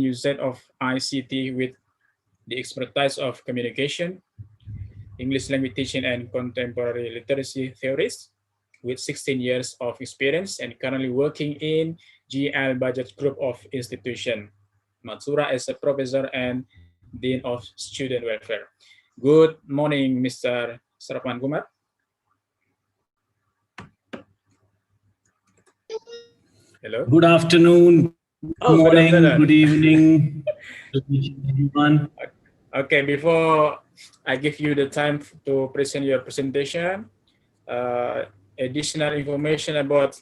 usage of ICT with the expertise of communication, English language teaching, and contemporary literacy theories with 16 years of experience and currently working in GL Budget Group of Institution. Matsura is a professor and Dean of Student Welfare. Good morning, Mr. Sarapan Kumar. Hello. Good afternoon, good morning, good evening, everyone. Okay, before I give you the time to present your presentation, additional information about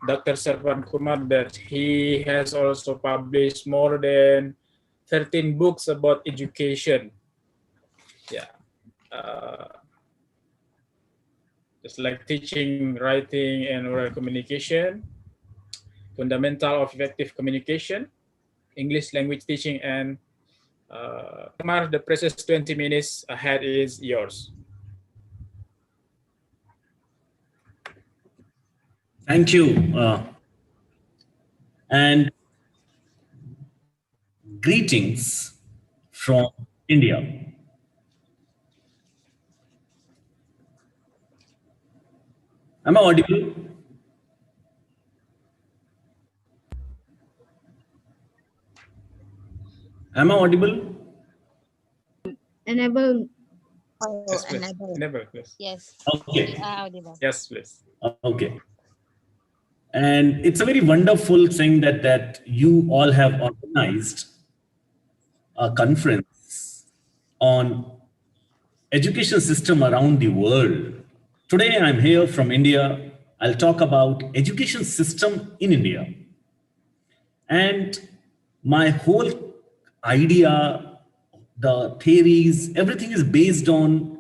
Dr. Sarpan Kumar that he has also published more than 13 books about education. Yeah. Just like teaching, writing, and oral communication, fundamental of effective communication, English language teaching, and Kumar, the precious 20 minutes ahead is yours. Thank you. And greetings from India. Am I audible? Am I audible? Enable. Oh, yes, please. Enable, please. Yes. Okay. Audible. Yes, please. Okay. And it's a very wonderful thing that you all have organized a conference on education system around the world. Today I'm here from India. I'll talk about education system in India. And my whole idea, the theories, everything is based on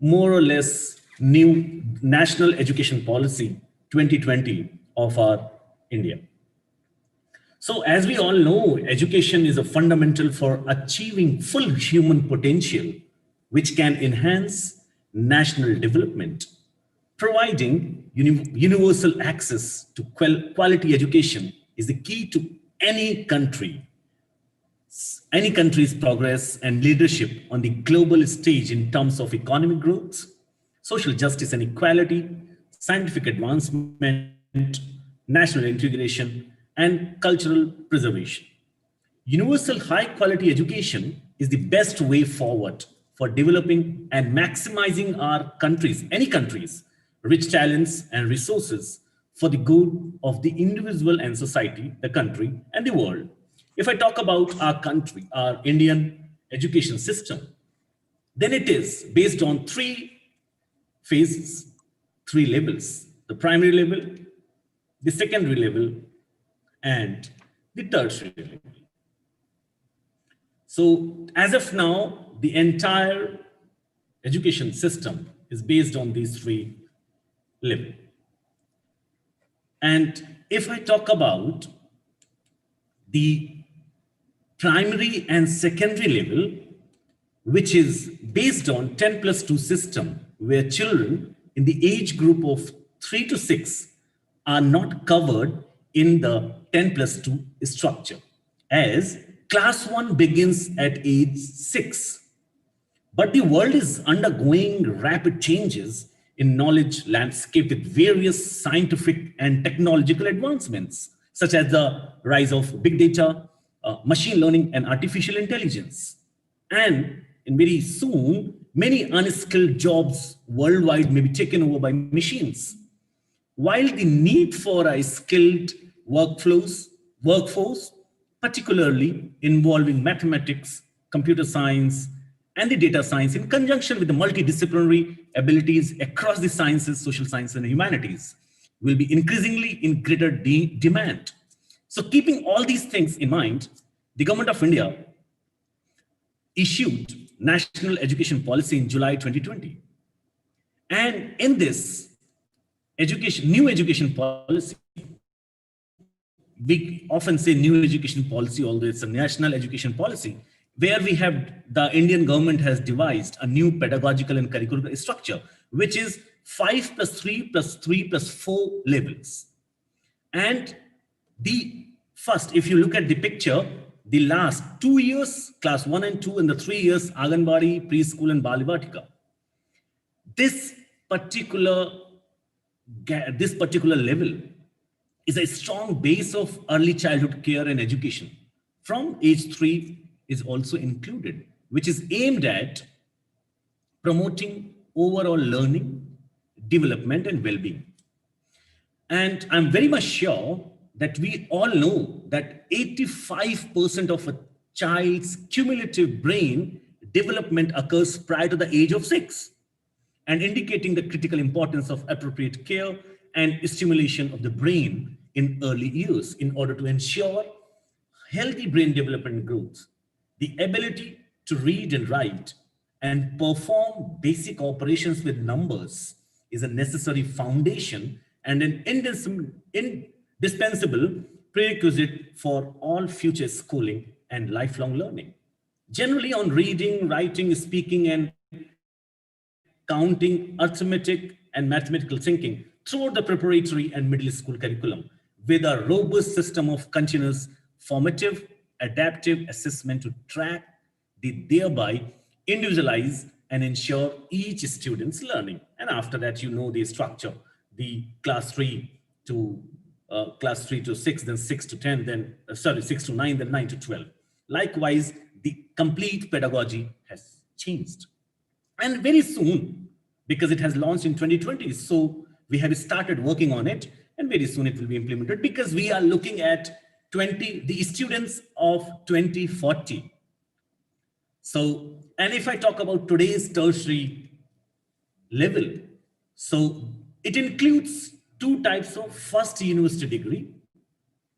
more or less new National Education Policy 2020 of our India. So as we all know, education is a fundamental for achieving full human potential, which can enhance national development. Providing universal access to quality education is the key to any country's progress and leadership on the global stage in terms of economic growth, social justice and equality, scientific advancement, national integration, and cultural preservation. Universal high-quality education is the best way forward for developing and maximizing our countries, any countries, rich talents and resources for the good of the individual and society, the country, and the world. If I talk about our country, our Indian education system, then it is based on three phases, three levels: the primary level, the secondary level, and the tertiary level. So as of now, the entire education system is based on these three levels. And if I talk about the primary and secondary level, which is based on 10+2 system, where children in the age group of 3 to 6 are not covered in the 10+2 structure, as class 1 begins at age 6. But the world is undergoing rapid changes in knowledge landscape with various scientific and technological advancements, such as the rise of big data, machine learning, and artificial intelligence. And very soon, many unskilled jobs worldwide may be taken over by machines. While the need for a skilled workforce, particularly involving mathematics, computer science, and the data science in conjunction with the multidisciplinary abilities across the sciences, social science, and humanities, will be increasingly in greater demand. So keeping all these things in mind, the government of India issued National Education Policy in July 2020. And in this new education policy, we often say new education policy, although it's a national education policy, where we have the Indian government has devised a new pedagogical and curricular structure, which is 5+3+3+4 levels. And the First, if you look at the picture, the last 2 years, class 1 and 2, and the 3 years, Anganwadi, preschool, and Balivatika. This particular level is a strong base of early childhood care and education. From age 3 is also included, which is aimed at promoting overall learning, development, and well-being. And I'm very much sure that we all know that 85% of a child's cumulative brain development occurs prior to the age of 6, and indicating the critical importance of appropriate care and stimulation of the brain in early years in order to ensure healthy brain development and growth. The ability to read and write and perform basic operations with numbers is a necessary foundation and an indispensable prerequisite for all future schooling and lifelong learning. Generally, on reading, writing, speaking, and counting, arithmetic, and mathematical thinking throughout the preparatory and middle school curriculum, with a robust system of continuous formative, adaptive assessment to track, thereby individualize and ensure each student's learning. And after that, you know the structure, the class 3 to 6, then 6 to 10, then 6 to 9, then 9 to 12. Likewise, the complete pedagogy has changed. And very soon, because it has launched in 2020, so we have started working on it, and very soon it will be implemented, because we are looking at the students of 2040. So, and if I talk about today's tertiary level, so it includes 2 types of first university degree,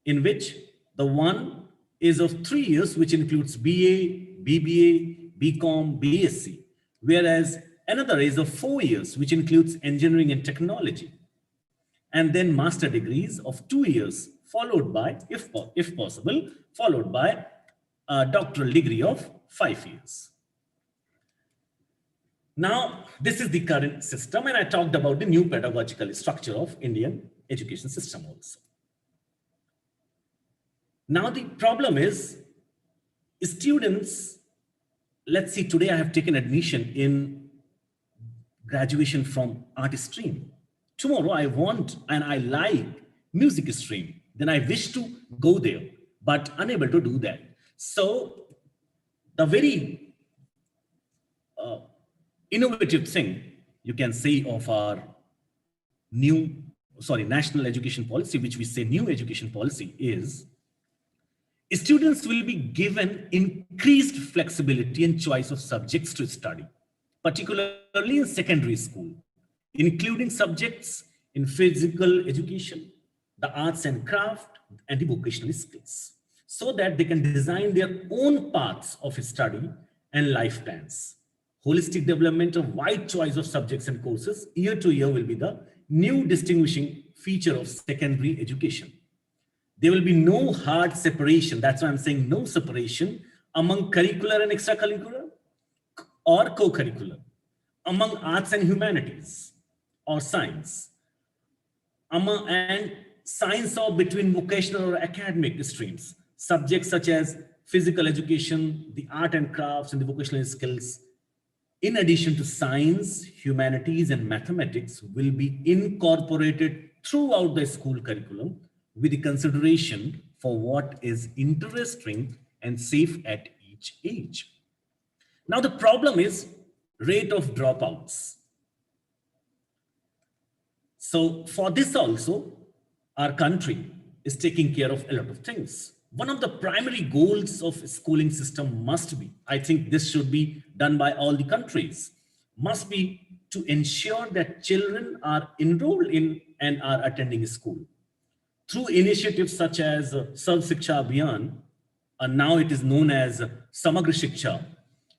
in which the one is of 3 years, which includes BA, BBA, BCom, BSc, whereas another is of 4 years, which includes engineering and technology, and then master degrees of 2 years, followed by, if possible, followed by a doctoral degree of 5 years. Now, this is the current system, and I talked about the new pedagogical structure of Indian education system also. Now, the problem is students, let's see, today I have taken admission in graduation from art stream. Tomorrow I want and I like music stream. Then I wish to go there, but unable to do that. So the very innovative thing you can say of our national education policy, which we say new education policy, is students will be given increased flexibility and choice of subjects to study, particularly in secondary school, including subjects in physical education, the arts and craft, and the vocational skills, so that they can design their own paths of study and life plans. Holistic development of wide choice of subjects and courses year to year will be the new distinguishing feature of secondary education. There will be no hard separation. That's why I'm saying no separation among curricular and extracurricular or co-curricular, among arts and humanities or science, and science or between vocational or academic streams. Subjects such as physical education, the art and crafts, and the vocational skills, in addition to science, humanities, and mathematics, will be incorporated throughout the school curriculum with the consideration for what is interesting and safe at each age. Now, the problem is rate of dropouts. So for this also, our country is taking care of a lot of things. One of the primary goals of schooling system must be, I think this should be done by all the countries, must be to ensure that children are enrolled in and are attending school. Through initiatives such as Sarv Shiksha Abhiyan, now it is known as Samagra Shiksha,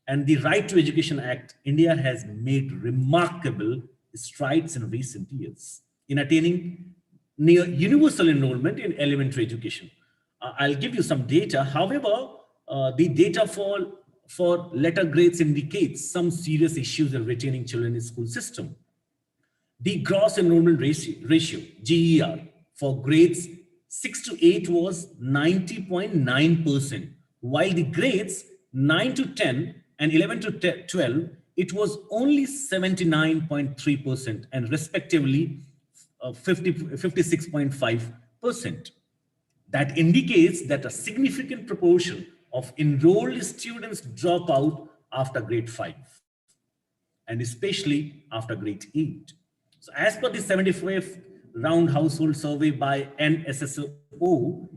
and the Right to Education Act, India has made remarkable strides in recent years in attaining near universal enrollment in elementary education. I'll give you some data. However, the data for letter grades indicates some serious issues in retaining children in school system. The gross enrollment ratio, GER, for grades 6 to 8 was 90.9%, while the grades 9 to 10 and 11 to 12, it was only 79.3% and respectively 56.5%. That indicates that a significant proportion of enrolled students drop out after grade 5 and especially after grade 8. So as per the 75th round household survey by NSSO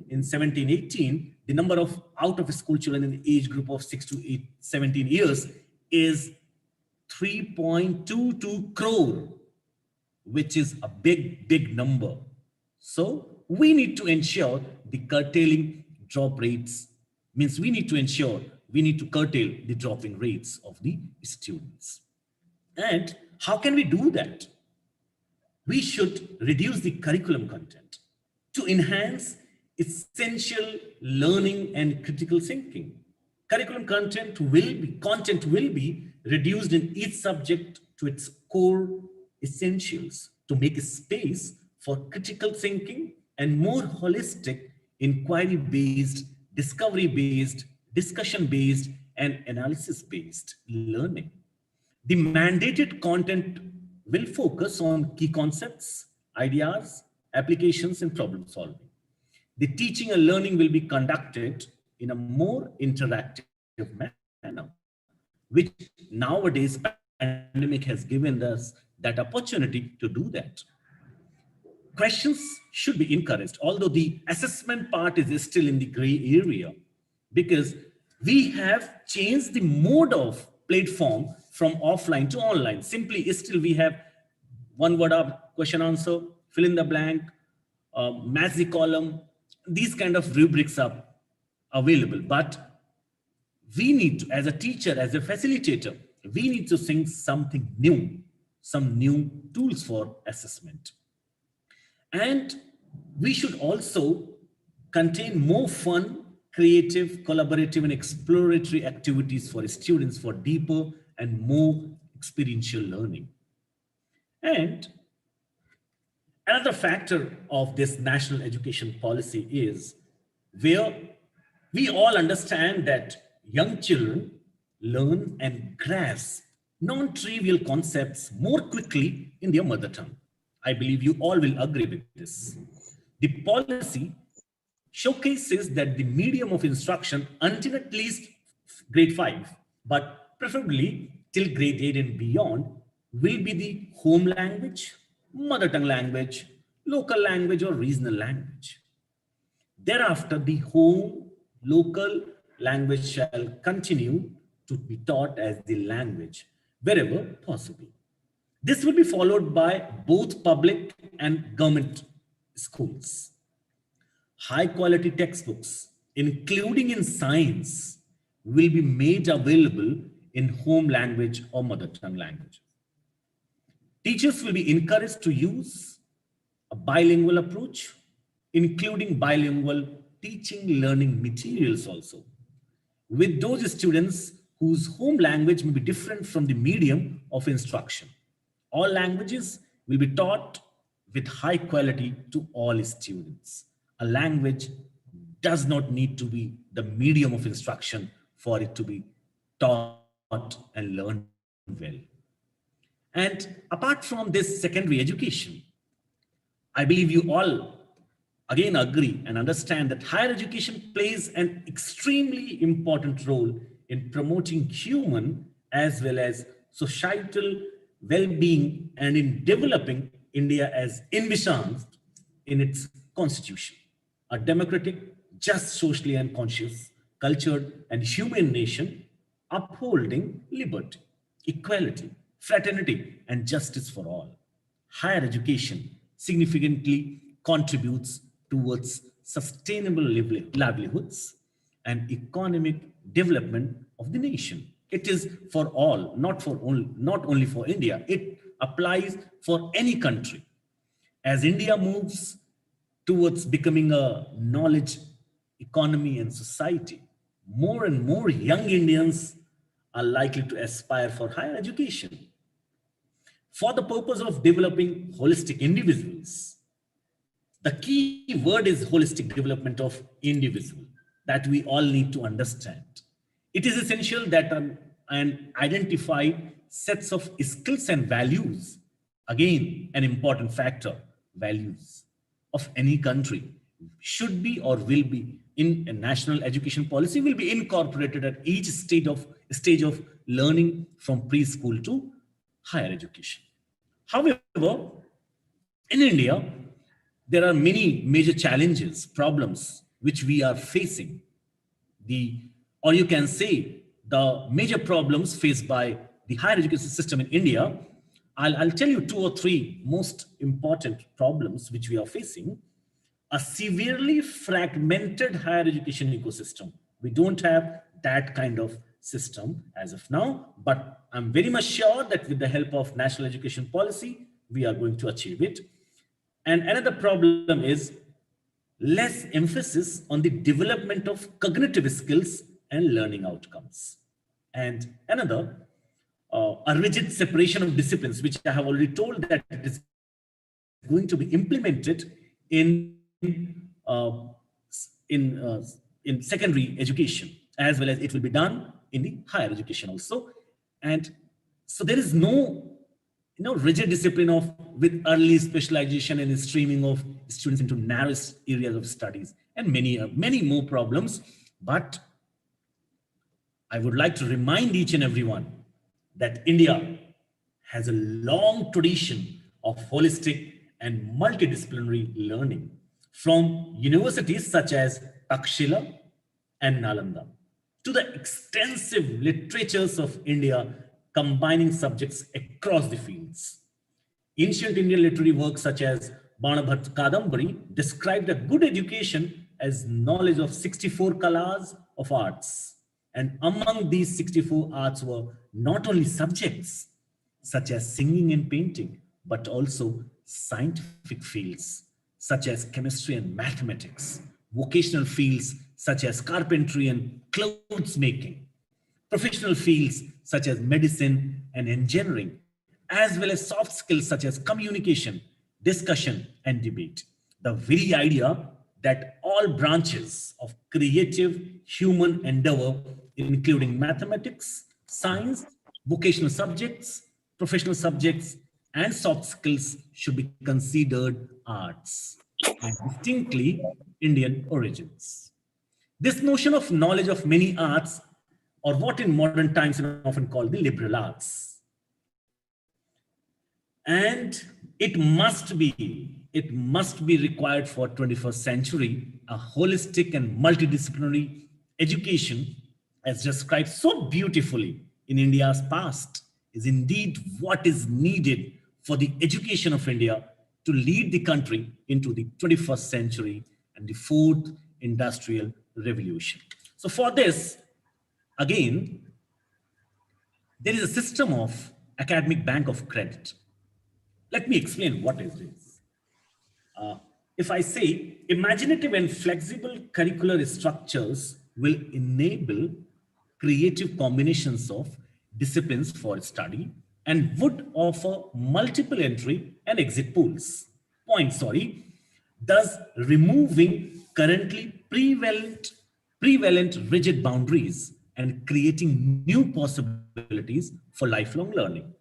in 1718, the number of out-of-school children in the age group of 6 to 17 years is 3.22 crore, which is a big number. So we need to ensure the curtailing drop rates, means we need to curtail the dropping rates of the students. And how can we do that? We should reduce the curriculum content to enhance essential learning and critical thinking. Curriculum content will be reduced in each subject to its core essentials to make space for critical thinking and more holistic, inquiry-based, discovery-based, discussion-based, and analysis-based learning. The mandated content will focus on key concepts, ideas, applications, and problem solving. The teaching and learning will be conducted in a more interactive manner, which nowadays pandemic has given us that opportunity to do that. Questions should be encouraged, although the assessment part is still in the gray area, because we have changed the mode of platform from offline to online. Simply, still we have one word up, question answer, fill in the blank, match the column. These kind of rubrics are available, but we need to, as a teacher, as a facilitator, we need to think something new, some new tools for assessment. And we should also contain more fun, creative, collaborative, and exploratory activities for students for deeper and more experiential learning. And another factor of this national education policy is where we all understand that young children learn and grasp non-trivial concepts more quickly in their mother tongue. I believe you all will agree with this. The policy showcases that the medium of instruction until at least grade 5, but preferably till grade 8 and beyond, will be the home language, mother tongue language, local language, or regional language. Thereafter, the home local language shall continue to be taught as the language wherever possible. This will be followed by both public and government schools. High quality textbooks, including in science, will be made available in home language or mother tongue language. Teachers will be encouraged to use a bilingual approach, including bilingual teaching learning materials also, with those students whose home language may be different from the medium of instruction. All languages will be taught with high quality to all students. A language does not need to be the medium of instruction for it to be taught and learned well. And apart from this secondary education, I believe you all again agree and understand that higher education plays an extremely important role in promoting human as well as societal well-being and in developing India as envisioned in its constitution, a democratic, just, socially and conscious, cultured and human nation upholding liberty, equality, fraternity and justice for all. Higher education significantly contributes towards sustainable livelihoods and economic development of the nation. It is for all, not only for India. It applies for any country. As India moves towards becoming a knowledge economy and society, more and more young Indians are likely to aspire for higher education. For the purpose of developing holistic individuals, The key word is holistic development of individual that we all need to understand. It is essential that an identified sets of skills and values, again, an important factor, values of any country should be or will be in a national education policy will be incorporated at each stage of learning from preschool to higher education. However, in India, there are many major challenges, problems which we are facing. Or you can say the major problems faced by the higher education system in India. I'll tell you two or three most important problems which we are facing. A severely fragmented higher education ecosystem. We don't have that kind of system as of now, but I'm very much sure that with the help of national education policy, we are going to achieve it. And another problem is less emphasis on the development of cognitive skills and learning outcomes. And another, a rigid separation of disciplines, which I have already told that it is going to be implemented in secondary education, as well as it will be done in the higher education also. And so there is no rigid discipline with early specialization and streaming of students into narrowest areas of studies, and many more problems. But I would like to remind each and everyone that India has a long tradition of holistic and multidisciplinary learning, from universities such as Takshila and Nalanda to the extensive literatures of India combining subjects across the fields. Ancient Indian literary works such as Banabhat Kadambari described a good education as knowledge of 64 kalas of arts. And among these 64 arts were not only subjects such as singing and painting, but also scientific fields such as chemistry and mathematics, vocational fields such as carpentry and clothes making, professional fields such as medicine and engineering, as well as soft skills such as communication, discussion, and debate. The very idea that all branches of creative human endeavor, including mathematics, science, vocational subjects, professional subjects, and soft skills, should be considered arts and distinctly Indian origins. This notion of knowledge of many arts, or what in modern times is often called the liberal arts, and it must be required for 21st century, a holistic and multidisciplinary education, as described so beautifully in India's past, is indeed what is needed for the education of India to lead the country into the 21st century and the fourth industrial revolution. So for this, again, there is a system of academic bank of credit. Let me explain what is this. If I say imaginative and flexible curricular structures will enable creative combinations of disciplines for study and would offer multiple entry and exit pools. Thus removing currently prevalent rigid boundaries and creating new possibilities for lifelong learning.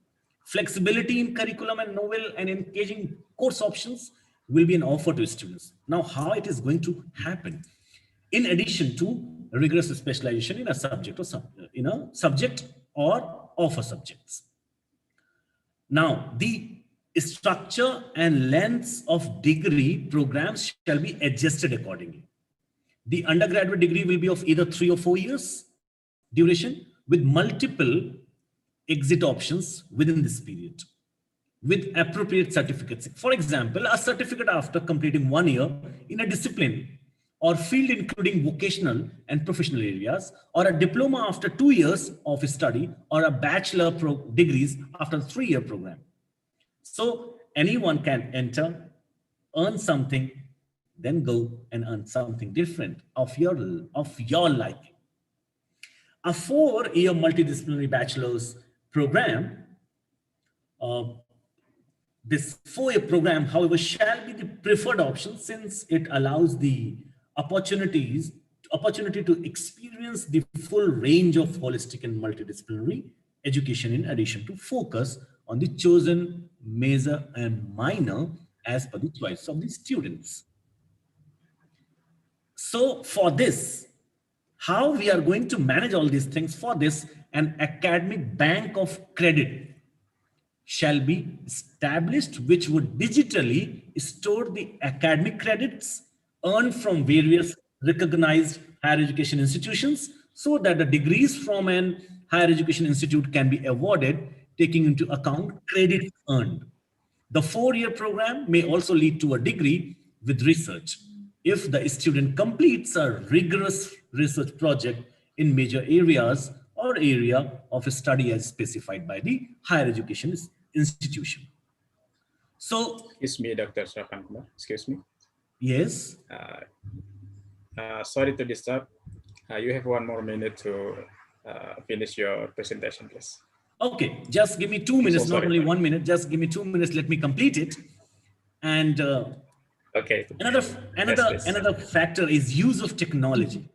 Flexibility in curriculum and novel and engaging course options will be an offer to students. Now, how it is going to happen? In addition to rigorous specialization in a subject or offer subjects. Now, the structure and lengths of degree programs shall be adjusted accordingly. The undergraduate degree will be of either 3 or 4 years duration with multiple exit options within this period with appropriate certificates. For example, a certificate after completing 1 year in a discipline or field including vocational and professional areas, or a diploma after 2 years of study, or a bachelor degrees after a 3-year program. So anyone can enter, earn something, then go and earn something different of your liking. A 4-year multidisciplinary bachelor's program This 4-year program, however, shall be the preferred option since it allows the opportunity to experience the full range of holistic and multidisciplinary education in addition to focus on the chosen major and minor as per the choice of the students. So for this, how we are going to manage all these things? For this, an academic bank of credit shall be established, which would digitally store the academic credits earned from various recognized higher education institutions so that the degrees from an higher education institute can be awarded, taking into account credits earned. The 4-year program may also lead to a degree with research if the student completes a rigorous research project in major areas or area of study as specified by the higher education institution. So, Excuse me, Dr. Sravan Kumar. Excuse me. yes. Sorry to disturb. You have 1 more minute to finish your presentation, please. Okay, just give me 2 minutes, So not only 1 minute, just give me 2 minutes, let me complete it. And okay. another factor is use of technology.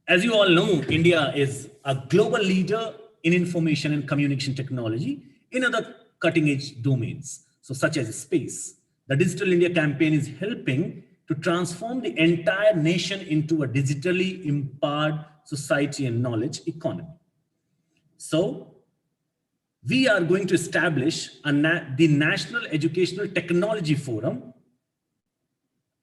As you all know, India is a global leader in information and communication technology in other cutting-edge domains, so such as space. The Digital India campaign is helping to transform the entire nation into a digitally empowered society and knowledge economy. So, we are going to establish the National Educational Technology Forum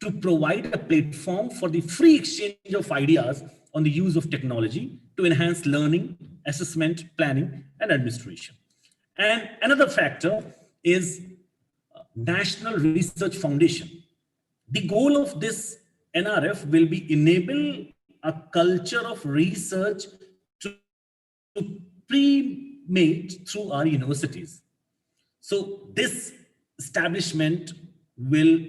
to provide a platform for the free exchange of ideas on the use of technology to enhance learning, assessment, planning, and administration. And another factor is National Research Foundation. The goal of this NRF will be enable a culture of research to pre-made through our universities. So this establishment will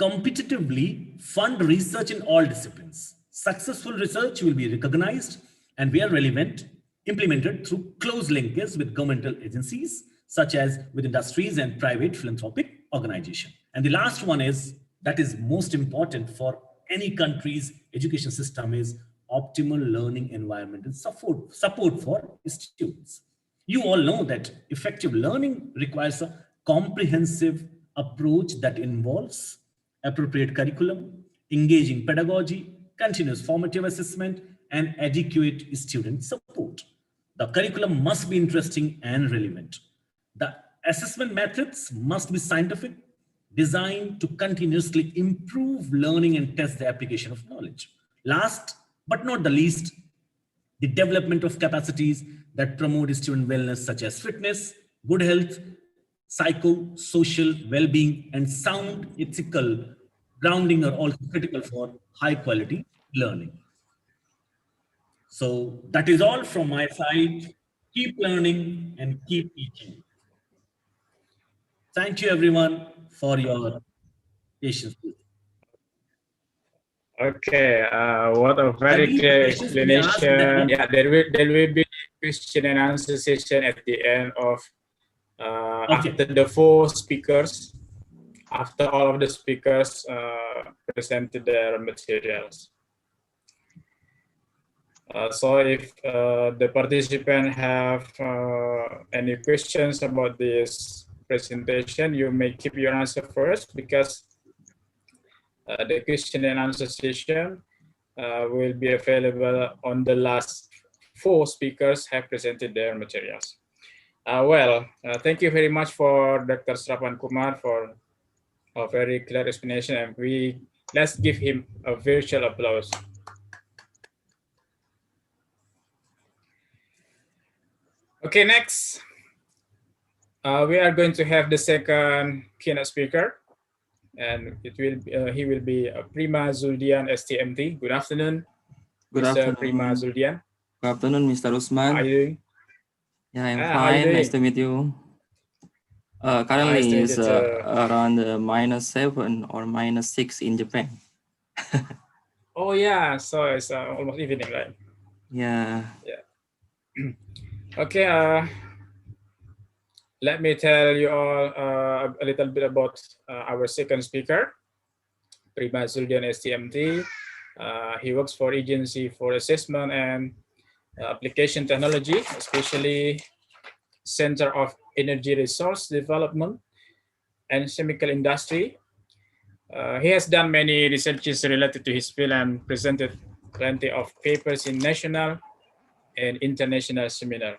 competitively fund research in all disciplines. Successful research will be recognized and where relevant, implemented through close linkage with governmental agencies, such as with industries and private philanthropic organizations. And the last one is, that is most important for any country's education system, is optimal learning environment and support for students. You all know that effective learning requires a comprehensive approach that involves appropriate curriculum, engaging pedagogy, continuous formative assessment, and adequate student support. The curriculum must be interesting and relevant. The assessment methods must be scientific, designed to continuously improve learning and test the application of knowledge. Last but not the least, the development of capacities that promote student wellness, such as fitness, good health, psycho-social well-being, and sound ethical grounding are also critical for high-quality learning. So that is all from my side. Keep learning and keep teaching. Thank you, everyone, for your patience. Okay, what a very clear explanation. Yeah, there will be question and answer session at the end of after the 4 speakers. After all of the speakers presented their materials. So if the participants have any questions about this presentation, you may keep your answer first, because the question and answer session will be available on the last 4 speakers have presented their materials. Thank you very much for Dr. Sravan Kumar for a very clear explanation, and let's give him a virtual applause. Okay, next, we are going to have the second keynote speaker, and he will be Prima Zuldian, STMT. Good afternoon, Mr. Prima Zuldian. Good afternoon, Mr. Usman. How are you doing? Yeah, I'm fine. Nice to meet you. Currently it's around -7 or -6 in Japan. Oh yeah, so it's almost evening, right? Yeah. Okay. Let me tell you all a little bit about our second speaker, Prima Zuljan STMT. He works for Agency for Assessment and Application Technology, especially Center of Energy Resource Development and Chemical Industry. He has done many researches related to his field and presented plenty of papers in national and international seminar.